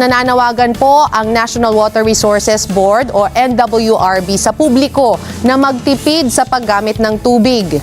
Nananawagan po ang National Water Resources Board o NWRB sa publiko na magtipid sa paggamit ng tubig.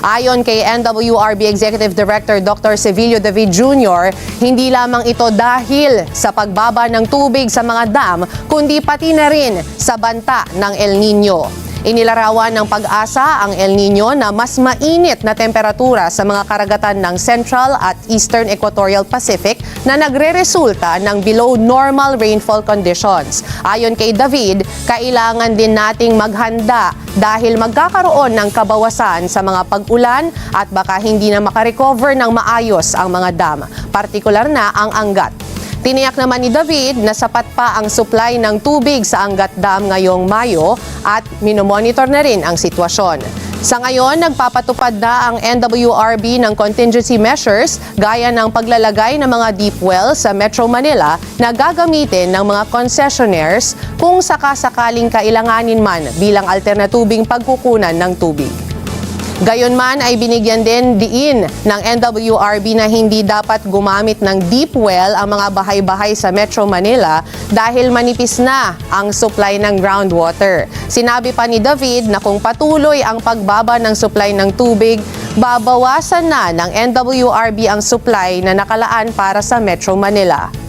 Ayon kay NWRB Executive Director Dr. Sevillo David Jr., hindi lamang ito dahil sa pagbaba ng tubig sa mga dam, kundi pati na rin sa banta ng El Nino. Inilarawan ng Pag-asa ang El Nino na mas mainit na temperatura sa mga karagatan ng Central at Eastern Equatorial Pacific na nagre-resulta ng below normal rainfall conditions. Ayon kay David, kailangan din nating maghanda dahil magkakaroon ng kabawasan sa mga pag-ulan at baka hindi na makarecover ng maayos ang mga dam, partikular na ang Angat. Tiniyak naman ni David na sapat pa ang supply ng tubig sa Angat Dam ngayong Mayo at minomonitor na rin ang sitwasyon. Sa ngayon, nagpapatupad na ang NWRB ng contingency measures gaya ng paglalagay ng mga deep well sa Metro Manila na gagamitin ng mga concessionaires kung sakasakaling kailanganin man bilang alternatubing pagkukunan ng tubig. Gayunman ay binigyan din diin ng NWRB na hindi dapat gumamit ng deep well ang mga bahay-bahay sa Metro Manila dahil manipis na ang supply ng groundwater. Sinabi pa ni David na kung patuloy ang pagbaba ng supply ng tubig, babawasan na ng NWRB ang supply na nakalaan para sa Metro Manila.